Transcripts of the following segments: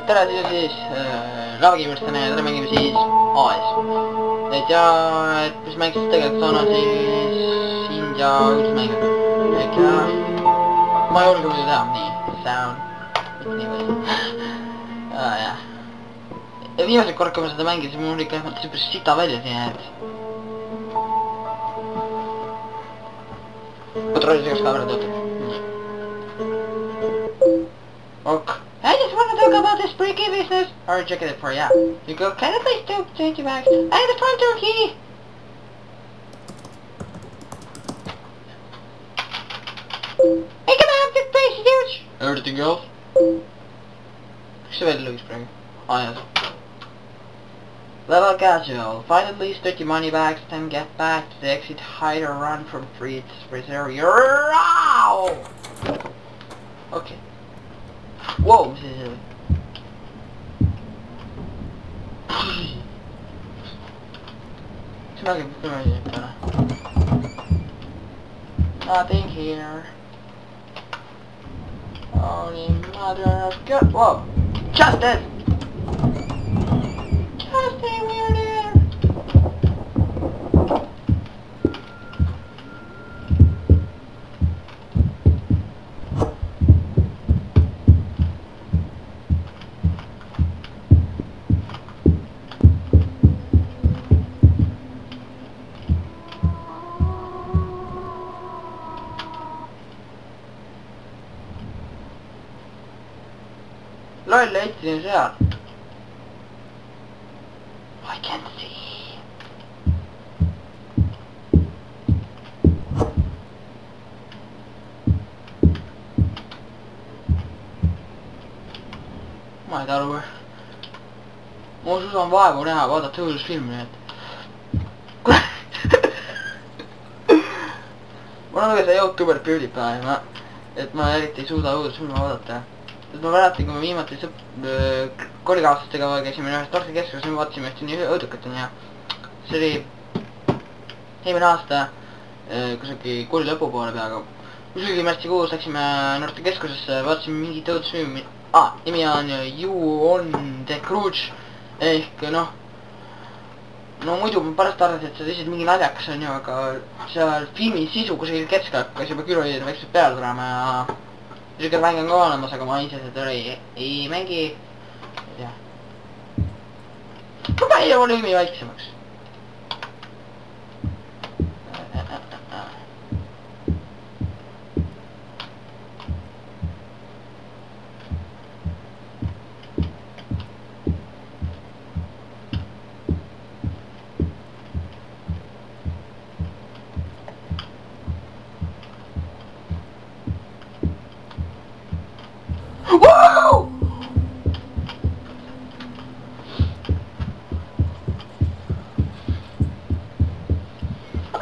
tere siis Ravikivõrstane ja tere mängime siis AS. Et ja, et mis mäng siis tegelikult on siis India õudusmäng. Ehk ja, ma ei julge muidu teha, nii, sound, mitte nii palju. Jah. Ja viimased kord, kui ma seda mängisin, mul ikka mõtlesin päris sita välja siin, et kontrollis igast kaamera töötab. Ok. I just want to talk about this spooky business. Or checking it for you. You go, can I please do 20 bags? And the front door key! Hey, can I have this place, huge? Everything else? Miks see välja lõis praegu? Jah. Level casual. Find at least 30 money bags, then get back to the exit, hide or run from free area. Okay. Wow, mis see oli? Mis mängib kümme peale? Nothing here. Only mother of God. Whoa! Justin! Justin, we're there! Loll, leidsin seal. I can't see. Ma ei tea aru. Ma suudan vaevu näha, vaadata õudusfilmi, nii et mul on ka see YouTuber PewDiePie, et ma eriti ei suuda õudusfilmi vaadata. Ma mäletan, kui me viimati koolikaaslastega käisime ühes torkekeskuses, me vaatasime ühte nii õudukat on ja see oli eelmine aasta kusagil kooli lõpupoole peaaegu. Kusagil märtsikuus läksime noortekeskusesse, vaatasime mingit õudusfilmi. Nimi on You on the Crouch ehk noh, no muidu ma pärast arvasin, et see lihtsalt mingi naljakas on ju, aga seal filmi sisu kusagil keskel hakkas juba küll vaikselt peale tulema ja niisugune mäng on ka olemas, aga ma ise seda ei mängi. Ei tea. Ma panin volüümi vaiksemaks. Woo!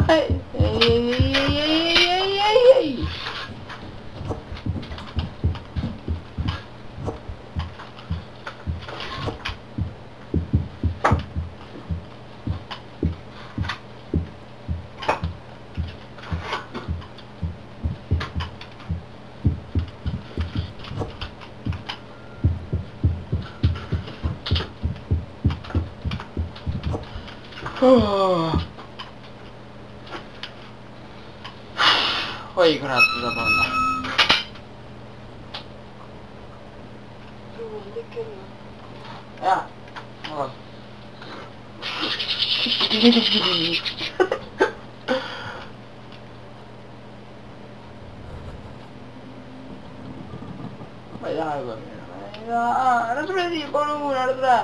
Hey. Oi kurat, seda panna. Jah, ma ei taha juba minna, ma ei taha, ära tule siia, palun, ära tule.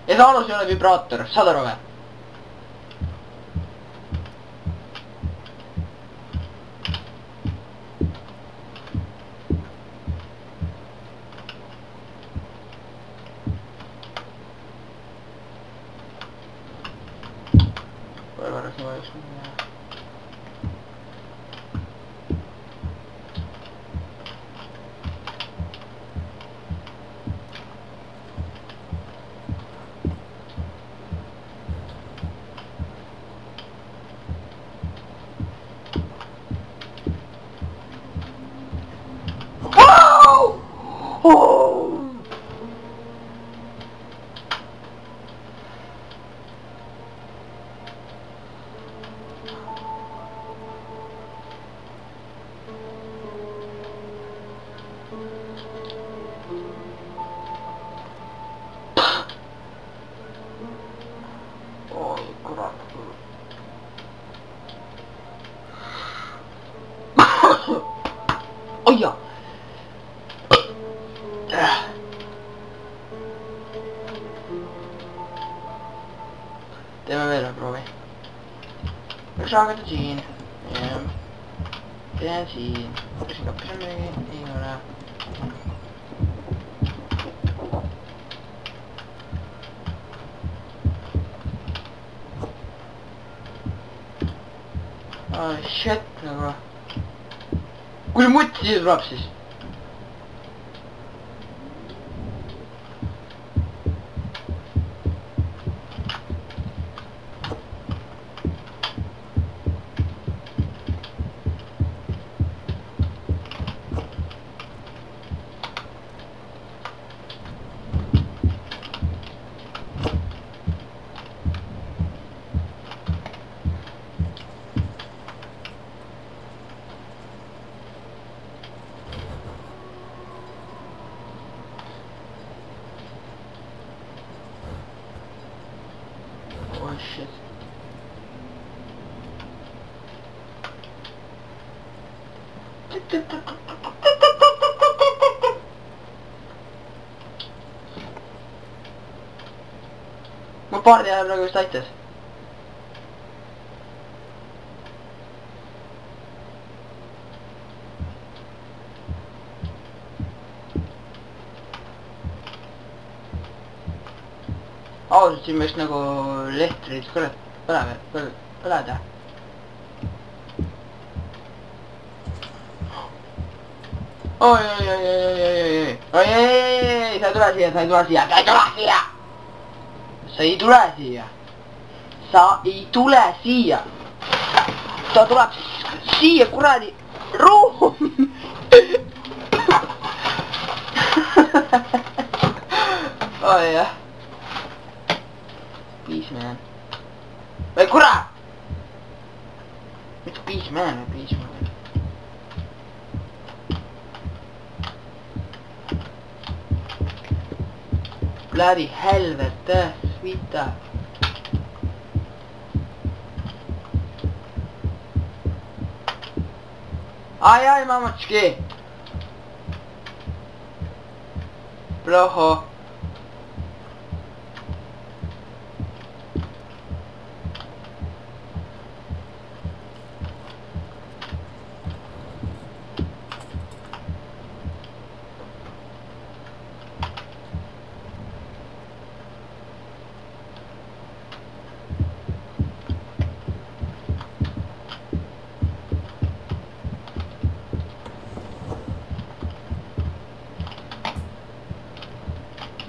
Ja see alus ei ole vibraator, saad aru või? Pole pärast ma just teeme veel ühe proovi. Üks raagata siin. Teen siin. Siin kapis on midagi? Ei ole. Oh shit nagu. Kui see mutt siia tuleb siis? Oh shit. Ma paardi ajal praegu just aitas. Ausalt siin võiks nagu lehtrid põleda. Oi, sa ei tule siia, sa ei tule siia, sa ei tule siia! Sa ei tule siia! Sa ei tule siia! Ta tuleb siia kuradi ruumi! Oi jah. Peace man. Või kurat! Mitte peace man, või peace man. Bloody helvete, svita. Ai, mamachki. Ploho.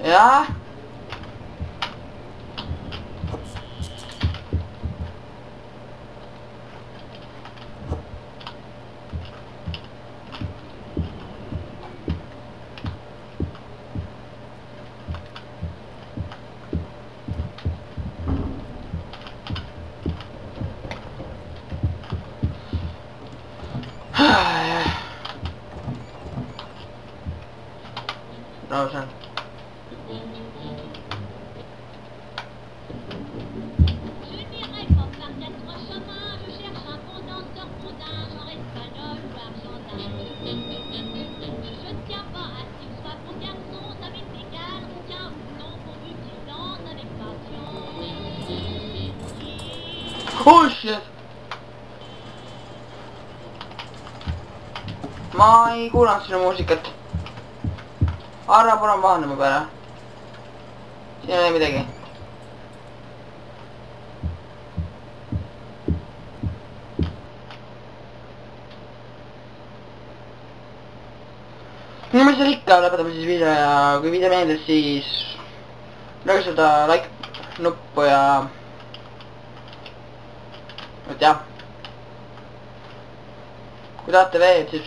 Ja. Rosen. Oh shit! Ma ei kuulanud sinu muusikat. Arra palun vahenda mu peale. Siin ei ole midagi. No mis seal ikka, lõpetame siis video ja kui video meeldis, siis lööge seda like nuppu ja et jah, kui tahate veel, siis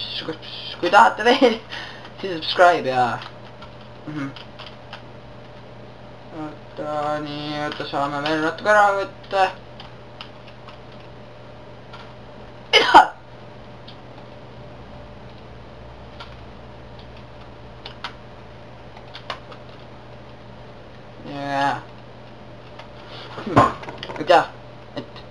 subscribe ja oota, nii, oota, saame veel natuke ära võtta. Mida? Jaa. Et jah, et